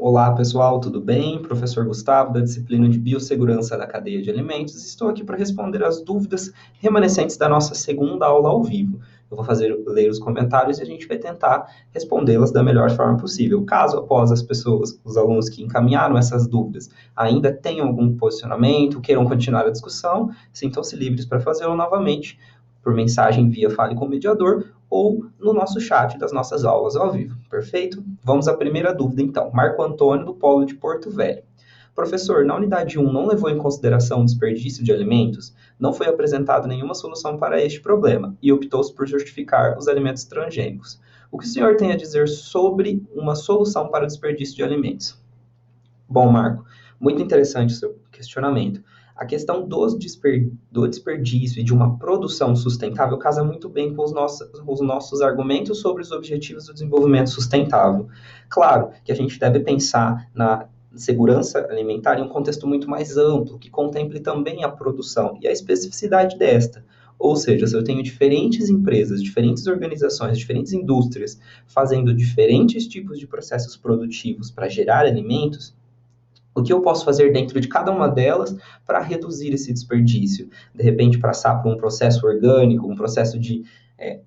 Olá, pessoal, tudo bem? Professor Gustavo, da disciplina de Biossegurança da Cadeia de Alimentos. Estou aqui para responder as dúvidas remanescentes da nossa segunda aula ao vivo. Eu vou ler os comentários e a gente vai tentar respondê-las da melhor forma possível. Caso após os alunos que encaminharam essas dúvidas, ainda tenham algum posicionamento, queiram continuar a discussão, sintam-se livres para fazê-lo novamente por mensagem via Fale com o Mediador ou no nosso chat das nossas aulas ao vivo. Perfeito? Vamos à primeira dúvida, então. Marco Antônio, do Polo de Porto Velho. Professor, na unidade 1 não levou em consideração o desperdício de alimentos? Não foi apresentada nenhuma solução para este problema e optou-se por justificar os alimentos transgênicos. O que o senhor tem a dizer sobre uma solução para o desperdício de alimentos? Bom, Marco, muito interessante o seu questionamento. A questão do desperdício e de uma produção sustentável casa muito bem com os nossos argumentos sobre os objetivos do desenvolvimento sustentável. Claro que a gente deve pensar na segurança alimentar em um contexto muito mais amplo, que contemple também a produção e a especificidade desta. Ou seja, se eu tenho diferentes empresas, diferentes organizações, diferentes indústrias fazendo diferentes tipos de processos produtivos para gerar alimentos, o que eu posso fazer dentro de cada uma delas para reduzir esse desperdício? De repente, passar por um processo orgânico, um processo de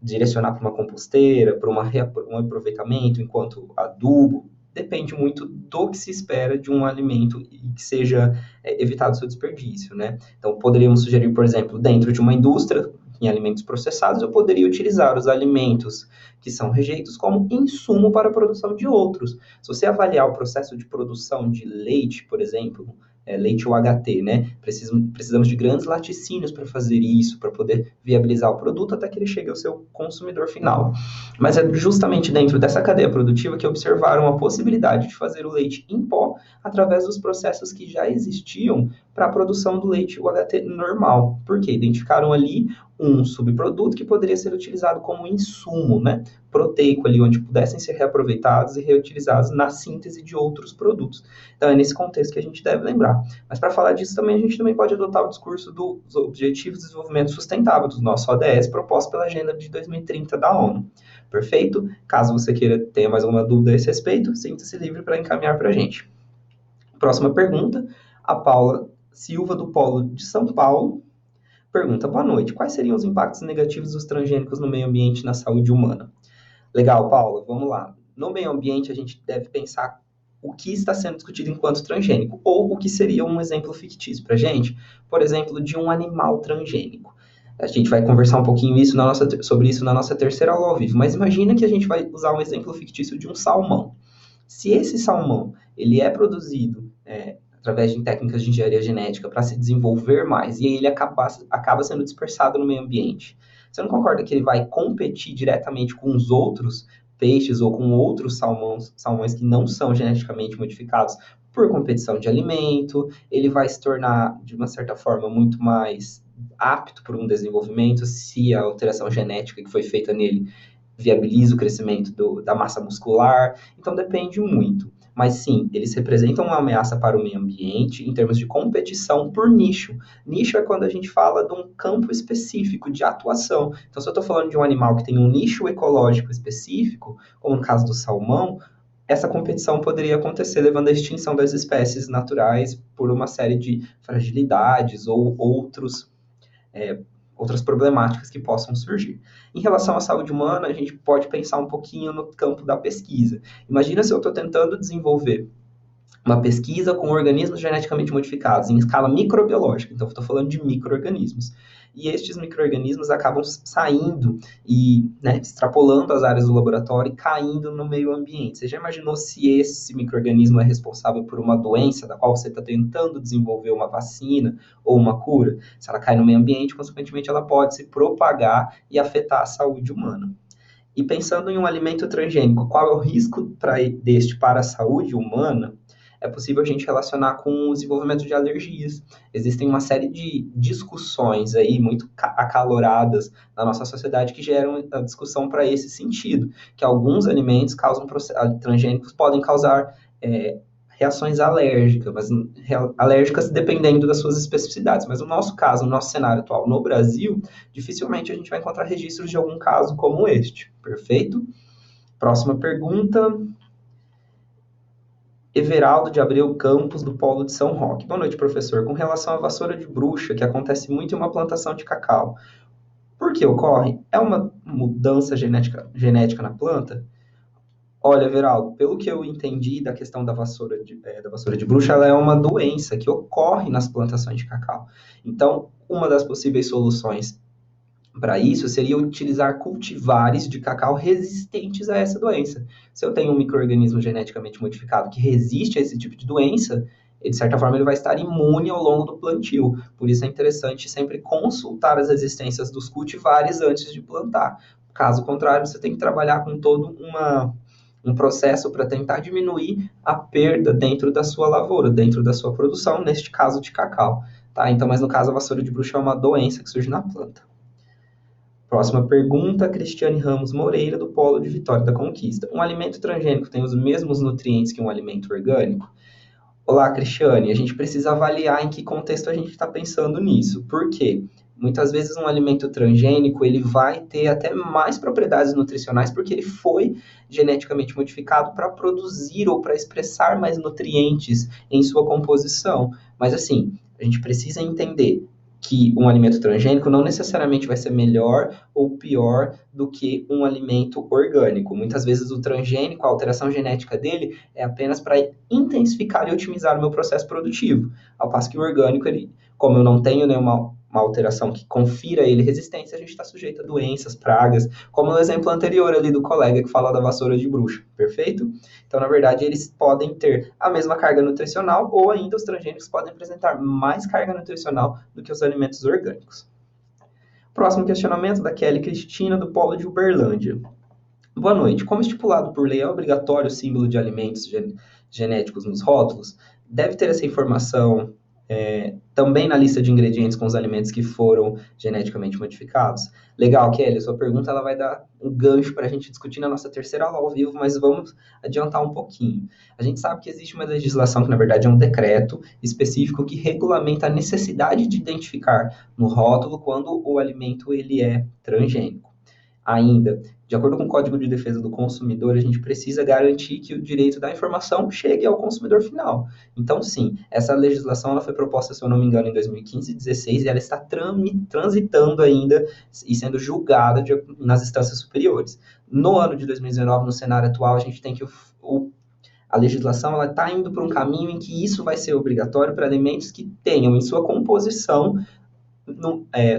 direcionar para uma composteira, para um aproveitamento enquanto adubo. Depende muito do que se espera de um alimento e que seja evitado o seu desperdício, né? Então, poderíamos sugerir, por exemplo, dentro de uma indústria, em alimentos processados, eu poderia utilizar os alimentos que são rejeitos como insumo para a produção de outros. Se você avaliar o processo de produção de leite, por exemplo, leite UHT, né? Precisamos de grandes laticínios para fazer isso, para poder viabilizar o produto até que ele chegue ao seu consumidor final. Mas é justamente dentro dessa cadeia produtiva que observaram a possibilidade de fazer o leite em pó através dos processos que já existiam para a produção do leite UHT normal. Porque identificaram ali um subproduto que poderia ser utilizado como insumo, né, proteico ali, onde pudessem ser reaproveitados e reutilizados na síntese de outros produtos. Então, é nesse contexto que a gente deve lembrar. Mas, para falar disso também, a gente também pode adotar o discurso dos Objetivos de Desenvolvimento Sustentável, do nosso ODS, proposto pela Agenda de 2030 da ONU. Perfeito? Caso você tenha mais alguma dúvida a esse respeito, sinta-se livre para encaminhar para a gente. Próxima pergunta, a Paula Silva, do Polo de São Paulo, pergunta: boa noite, quais seriam os impactos negativos dos transgênicos no meio ambiente e na saúde humana? Legal, Paula, vamos lá. No meio ambiente, a gente deve pensar o que está sendo discutido enquanto transgênico, ou o que seria um exemplo fictício para a gente, por exemplo, de um animal transgênico. A gente vai conversar um pouquinho sobre isso na nossa terceira aula ao vivo, mas imagina que a gente vai usar um exemplo fictício de um salmão. Se esse salmão ele é produzido através de técnicas de engenharia genética para se desenvolver mais e ele acaba sendo dispersado no meio ambiente, você não concorda que ele vai competir diretamente com os outros peixes ou com outros salmões que não são geneticamente modificados por competição de alimento? Ele vai se tornar, de uma certa forma, muito mais apto para um desenvolvimento se a alteração genética que foi feita nele viabiliza o crescimento da massa muscular. Então, depende muito. Mas sim, eles representam uma ameaça para o meio ambiente em termos de competição por nicho. Nicho é quando a gente fala de um campo específico de atuação. Então, se eu estou falando de um animal que tem um nicho ecológico específico, como no caso do salmão, essa competição poderia acontecer levando à extinção das espécies naturais por uma série de fragilidades ou outras problemáticas que possam surgir. Em relação à saúde humana, a gente pode pensar um pouquinho no campo da pesquisa. Imagina se eu estou tentando desenvolver uma pesquisa com organismos geneticamente modificados em escala microbiológica. Então, estou falando de micro-organismos. E estes micro-organismos acabam saindo e extrapolando as áreas do laboratório e caindo no meio ambiente. Você já imaginou se esse micro-organismo é responsável por uma doença da qual você está tentando desenvolver uma vacina ou uma cura? Se ela cai no meio ambiente, consequentemente, ela pode se propagar e afetar a saúde humana. E pensando em um alimento transgênico, qual é o risco deste para a saúde humana? É possível a gente relacionar com o desenvolvimento de alergias. Existem uma série de discussões aí muito acaloradas na nossa sociedade que geram a discussão para esse sentido, que alguns alimentos transgênicos podem causar reações alérgicas dependendo das suas especificidades. Mas no nosso caso, no nosso cenário atual no Brasil, dificilmente a gente vai encontrar registros de algum caso como este. Perfeito? Próxima pergunta. Everaldo de Abreu Campos, do Polo de São Roque. Boa noite, professor. Com relação à vassoura de bruxa, que acontece muito em uma plantação de cacau, por que ocorre? É uma mudança genética na planta? Olha, Everaldo, pelo que eu entendi da questão da vassoura de bruxa, ela é uma doença que ocorre nas plantações de cacau. Então, uma das possíveis soluções para isso seria utilizar cultivares de cacau resistentes a essa doença. Se eu tenho um micro-organismo geneticamente modificado que resiste a esse tipo de doença, de certa forma ele vai estar imune ao longo do plantio. Por isso é interessante sempre consultar as resistências dos cultivares antes de plantar. Caso contrário, você tem que trabalhar com um processo para tentar diminuir a perda dentro da sua lavoura, dentro da sua produção, neste caso de cacau. Tá? Então, mas no caso, a vassoura de bruxa é uma doença que surge na planta. Próxima pergunta, Cristiane Ramos Moreira, do Polo de Vitória da Conquista. Um alimento transgênico tem os mesmos nutrientes que um alimento orgânico? Olá, Cristiane. A gente precisa avaliar em que contexto a gente está pensando nisso. Por quê? Muitas vezes um alimento transgênico ele vai ter até mais propriedades nutricionais porque ele foi geneticamente modificado para produzir ou para expressar mais nutrientes em sua composição. Mas assim, a gente precisa entender que um alimento transgênico não necessariamente vai ser melhor ou pior do que um alimento orgânico. Muitas vezes o transgênico, a alteração genética dele, é apenas para intensificar e otimizar o meu processo produtivo. Ao passo que o orgânico, ele, como eu não tenho nenhuma uma alteração que confira a ele resistência, a gente está sujeito a doenças, pragas, como no exemplo anterior ali do colega que fala da vassoura de bruxa, perfeito? Então, na verdade, eles podem ter a mesma carga nutricional ou ainda os transgênicos podem apresentar mais carga nutricional do que os alimentos orgânicos. Próximo questionamento da Kelly Cristina, do Polo de Uberlândia. Boa noite. Como estipulado por lei, é obrigatório o símbolo de alimentos genéticos nos rótulos? Deve ter essa informação também na lista de ingredientes com os alimentos que foram geneticamente modificados? Legal, Kelly, sua pergunta ela vai dar um gancho para a gente discutir na nossa terceira aula ao vivo, mas vamos adiantar um pouquinho. A gente sabe que existe uma legislação que, na verdade, é um decreto específico que regulamenta a necessidade de identificar no rótulo quando o alimento ele é transgênico. Ainda, de acordo com o Código de Defesa do Consumidor, a gente precisa garantir que o direito da informação chegue ao consumidor final. Então, sim, essa legislação ela foi proposta, se eu não me engano, em 2015 e 2016, e ela está transitando ainda e sendo julgada nas instâncias superiores. No ano de 2019, no cenário atual, a gente tem que a legislação está indo para um caminho em que isso vai ser obrigatório para alimentos que tenham em sua composição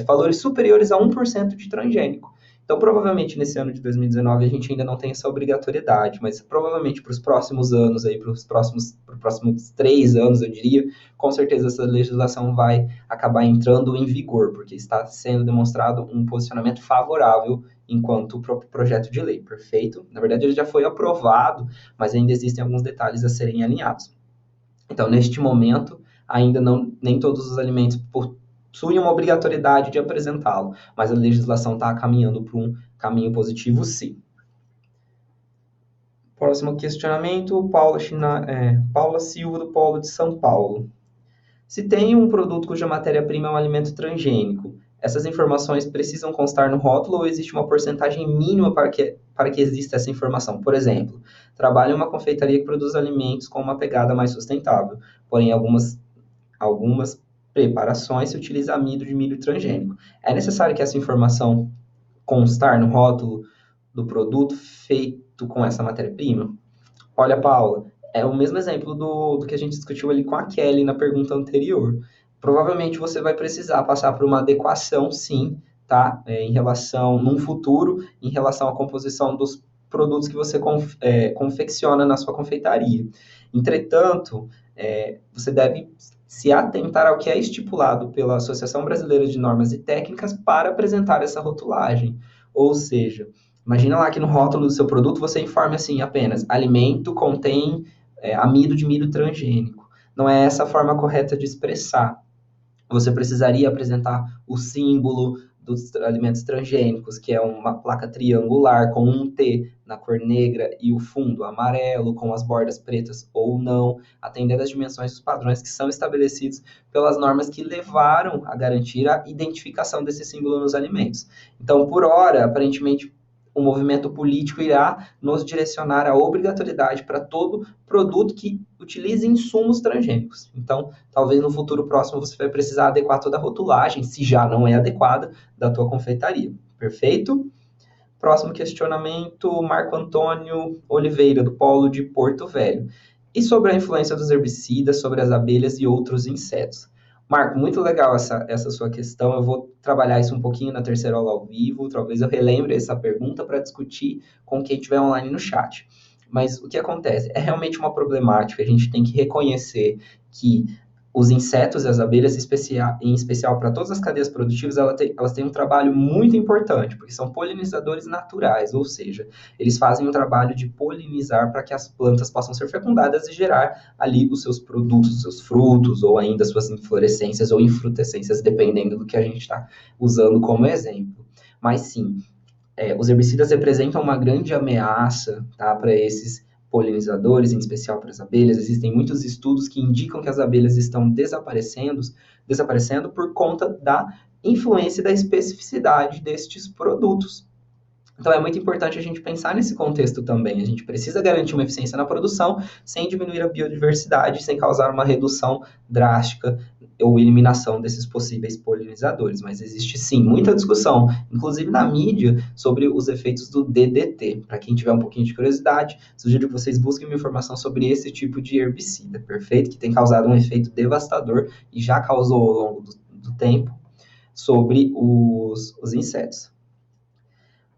valores superiores a 1% de transgênico. Então, provavelmente, nesse ano de 2019, a gente ainda não tem essa obrigatoriedade, mas provavelmente para os próximos anos, para os próximos 3 anos, eu diria, com certeza essa legislação vai acabar entrando em vigor, porque está sendo demonstrado um posicionamento favorável enquanto projeto de lei, perfeito? Na verdade, ele já foi aprovado, mas ainda existem alguns detalhes a serem alinhados. Então, neste momento, ainda nem todos os alimentos possuem uma obrigatoriedade de apresentá-lo, mas a legislação está caminhando para um caminho positivo, sim. Próximo questionamento, Paula Silva, do Polo de São Paulo. Se tem um produto cuja matéria-prima é um alimento transgênico, essas informações precisam constar no rótulo ou existe uma porcentagem mínima para que exista essa informação? Por exemplo, trabalho em uma confeitaria que produz alimentos com uma pegada mais sustentável, porém algumas preparações se utiliza amido de milho transgênico. É necessário que essa informação constar no rótulo do produto feito com essa matéria-prima? Olha, Paula, é o mesmo exemplo do que a gente discutiu ali com a Kelly na pergunta anterior. Provavelmente você vai precisar passar por uma adequação, sim, tá? Num futuro, em relação à composição dos produtos que você confecciona na sua confeitaria. Entretanto, você deve se atentar ao que é estipulado pela Associação Brasileira de Normas e Técnicas para apresentar essa rotulagem. Ou seja, imagina lá que no rótulo do seu produto você informe assim apenas, alimento contém amido de milho transgênico. Não é essa a forma correta de expressar. Você precisaria apresentar o símbolo dos alimentos transgênicos, que é uma placa triangular com um T na cor negra e o fundo amarelo, com as bordas pretas ou não, atendendo às dimensões dos padrões que são estabelecidos pelas normas que levaram a garantir a identificação desse símbolo nos alimentos. Então, por hora, aparentemente, o movimento político irá nos direcionar à obrigatoriedade para todo produto que utilize insumos transgênicos. Então, talvez no futuro próximo você vai precisar adequar toda a rotulagem, se já não é adequada, da tua confeitaria. Perfeito? Próximo questionamento, Marco Antônio Oliveira, do Polo de Porto Velho. E sobre a influência dos herbicidas sobre as abelhas e outros insetos? Marco, muito legal essa sua questão. Eu vou trabalhar isso um pouquinho na terceira aula ao vivo. Talvez eu relembre essa pergunta para discutir com quem estiver online no chat. Mas o que acontece? É realmente uma problemática. A gente tem que reconhecer que os insetos e as abelhas, em especial para todas as cadeias produtivas, elas têm um trabalho muito importante, porque são polinizadores naturais, ou seja, eles fazem um trabalho de polinizar para que as plantas possam ser fecundadas e gerar ali os seus produtos, os seus frutos, ou ainda suas inflorescências ou infrutescências, dependendo do que a gente está usando como exemplo. Mas sim, os herbicidas representam uma grande ameaça, tá, para esses polinizadores, em especial para as abelhas. Existem muitos estudos que indicam que as abelhas estão desaparecendo por conta da influência e da especificidade destes produtos. Então, é muito importante a gente pensar nesse contexto também. A gente precisa garantir uma eficiência na produção sem diminuir a biodiversidade, sem causar uma redução drástica ou eliminação desses possíveis polinizadores. Mas existe, sim, muita discussão, inclusive na mídia, sobre os efeitos do DDT. Para quem tiver um pouquinho de curiosidade, sugiro que vocês busquem uma informação sobre esse tipo de herbicida, perfeito? Que tem causado um efeito devastador e já causou ao longo do tempo sobre os insetos.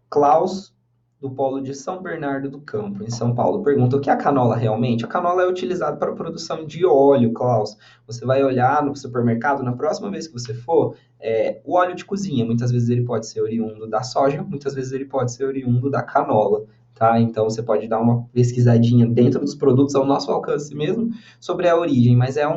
Klaus, do Polo de São Bernardo do Campo, em São Paulo, pergunta: o que é a canola realmente? A canola é utilizada para a produção de óleo, Klaus. Você vai olhar no supermercado, na próxima vez que você for, o óleo de cozinha, muitas vezes ele pode ser oriundo da soja, muitas vezes ele pode ser oriundo da canola, tá? Então, você pode dar uma pesquisadinha dentro dos produtos ao nosso alcance mesmo sobre a origem, mas é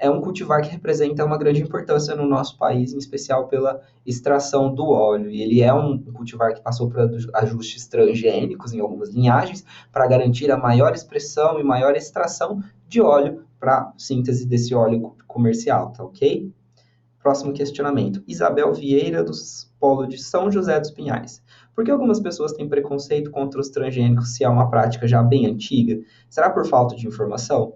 um cultivar que representa uma grande importância no nosso país, em especial pela extração do óleo. E ele é um cultivar que passou por ajustes transgênicos em algumas linhagens para garantir a maior expressão e maior extração de óleo para síntese desse óleo comercial, tá ok? Próximo questionamento. Isabel Vieira, do Polo de São José dos Pinhais. Por que algumas pessoas têm preconceito contra os transgênicos se é uma prática já bem antiga? Será por falta de informação?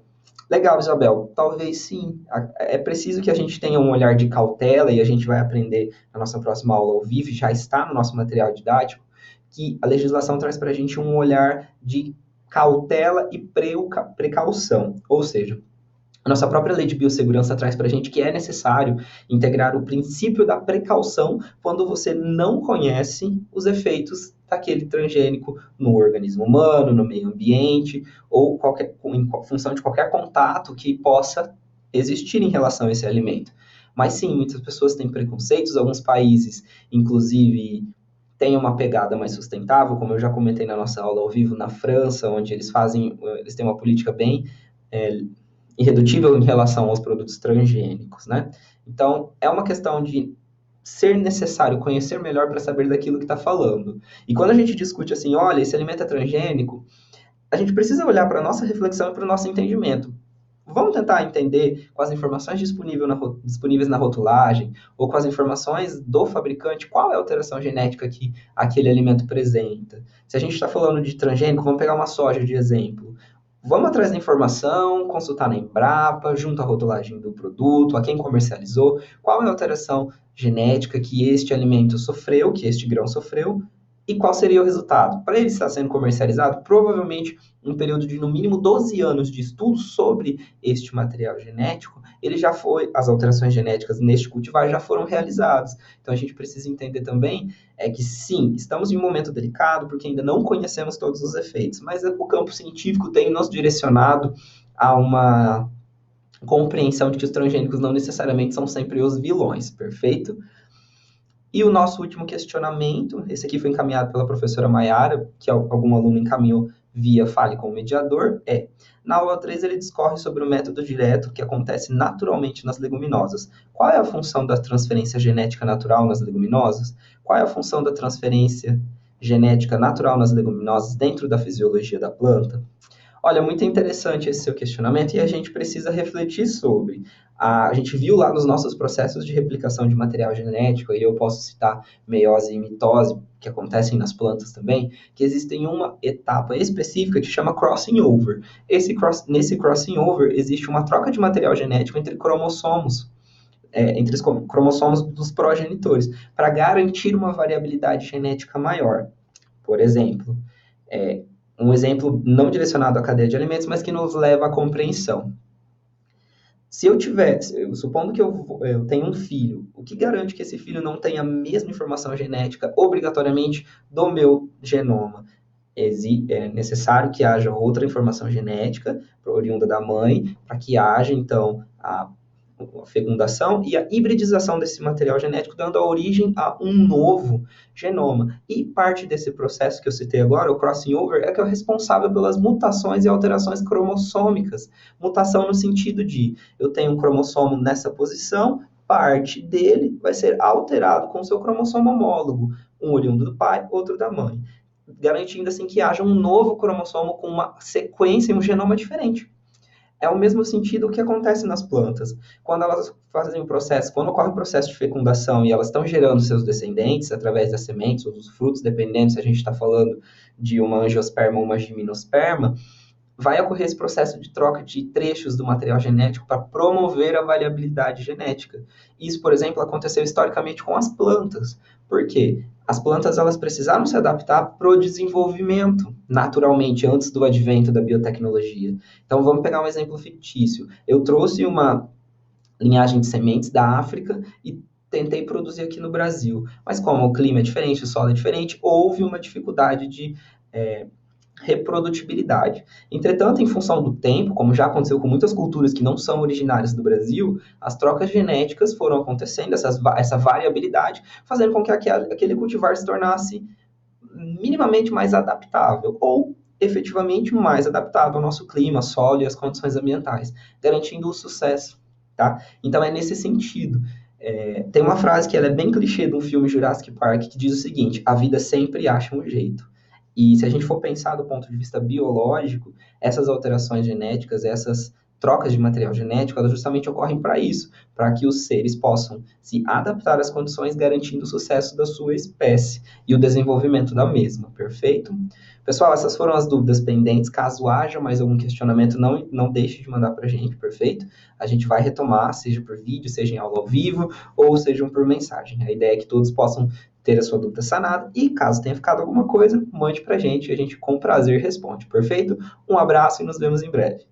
Legal, Isabel. Talvez sim. É preciso que a gente tenha um olhar de cautela, e a gente vai aprender na nossa próxima aula ao vivo, já está no nosso material didático, que a legislação traz para a gente um olhar de cautela e precaução. Ou seja, a nossa própria lei de biossegurança traz para a gente que é necessário integrar o princípio da precaução quando você não conhece os efeitos daquele transgênico no organismo humano, no meio ambiente, ou em função de qualquer contato que possa existir em relação a esse alimento. Mas sim, muitas pessoas têm preconceitos, alguns países, inclusive, têm uma pegada mais sustentável, como eu já comentei na nossa aula ao vivo, na França, onde eles têm uma política bem irredutível em relação aos produtos transgênicos, né? Então, é uma questão de ser necessário conhecer melhor para saber daquilo que está falando. E quando a gente discute assim, olha, esse alimento é transgênico, a gente precisa olhar para a nossa reflexão e para o nosso entendimento. Vamos tentar entender com as informações disponíveis na rotulagem ou com as informações do fabricante qual é a alteração genética que aquele alimento apresenta. Se a gente está falando de transgênico, vamos pegar uma soja de exemplo. Vamos atrás da informação, consultar na Embrapa, junto à rotulagem do produto, a quem comercializou, qual é a alteração genética que este alimento sofreu, que este grão sofreu, e qual seria o resultado. Para ele estar sendo comercializado, provavelmente, um período de no mínimo 12 anos de estudo sobre este material genético, as alterações genéticas neste cultivar já foram realizadas. Então, a gente precisa entender também que, sim, estamos em um momento delicado, porque ainda não conhecemos todos os efeitos, mas o campo científico tem nos direcionado a uma compreensão de que os transgênicos não necessariamente são sempre os vilões, perfeito? E o nosso último questionamento, esse aqui foi encaminhado pela professora Maiara, que algum aluno encaminhou via Fale com o Mediador, na aula 3 ele discorre sobre o método direto que acontece naturalmente nas leguminosas. Qual é a função da transferência genética natural nas leguminosas? Qual é a função da transferência genética natural nas leguminosas dentro da fisiologia da planta? Olha, muito interessante esse seu questionamento e a gente precisa refletir sobre. A gente viu lá nos nossos processos de replicação de material genético, e eu posso citar meiose e mitose, que acontecem nas plantas também, que existem uma etapa específica que chama crossing over. Nesse crossing over existe uma troca de material genético entre cromossomos, entre os cromossomos dos progenitores, para garantir uma variabilidade genética maior. Por exemplo, um exemplo não direcionado à cadeia de alimentos, mas que nos leva à compreensão. Se eu supondo que eu tenho um filho, o que garante que esse filho não tenha a mesma informação genética obrigatoriamente do meu genoma? É necessário que haja outra informação genética oriunda da mãe, para que haja, então, a fecundação e a hibridização desse material genético, dando a origem a um novo genoma. E parte desse processo que eu citei agora, o crossing over, é que é o responsável pelas mutações e alterações cromossômicas. Mutação no sentido de, eu tenho um cromossomo nessa posição, parte dele vai ser alterado com seu cromossomo homólogo, um oriundo do pai, outro da mãe, garantindo assim que haja um novo cromossomo com uma sequência e um genoma diferente. É o mesmo sentido que acontece nas plantas. Quando elas fazem o processo, quando ocorre o processo de fecundação e elas estão gerando seus descendentes através das sementes ou dos frutos, dependendo se a gente está falando de uma angiosperma ou uma gimnosperma, vai ocorrer esse processo de troca de trechos do material genético para promover a variabilidade genética. Isso, por exemplo, aconteceu historicamente com as plantas. Por quê? As plantas elas precisaram se adaptar para o desenvolvimento, naturalmente, antes do advento da biotecnologia. Então, vamos pegar um exemplo fictício. Eu trouxe uma linhagem de sementes da África e tentei produzir aqui no Brasil. Mas como o clima é diferente, o solo é diferente, houve uma dificuldade de reprodutibilidade. Entretanto, em função do tempo, como já aconteceu com muitas culturas que não são originárias do Brasil, as trocas genéticas foram acontecendo, essa variabilidade, fazendo com que aquele cultivar se tornasse minimamente mais adaptável, ou efetivamente mais adaptado ao nosso clima, solo e às condições ambientais, garantindo o sucesso. Tá? Então, é nesse sentido. Tem uma frase que ela é bem clichê do filme Jurassic Park, que diz o seguinte: a vida sempre acha um jeito. E se a gente for pensar do ponto de vista biológico, essas alterações genéticas, essas trocas de material genético, elas justamente ocorrem para isso, para que os seres possam se adaptar às condições, garantindo o sucesso da sua espécie e o desenvolvimento da mesma, perfeito? Pessoal, essas foram as dúvidas pendentes. Caso haja mais algum questionamento, não deixe de mandar para a gente, perfeito? A gente vai retomar, seja por vídeo, seja em aula ao vivo, ou seja por mensagem. A ideia é que todos possam ter a sua dúvida sanada, e caso tenha ficado alguma coisa, mande pra gente, e a gente com prazer responde, perfeito? Um abraço e nos vemos em breve.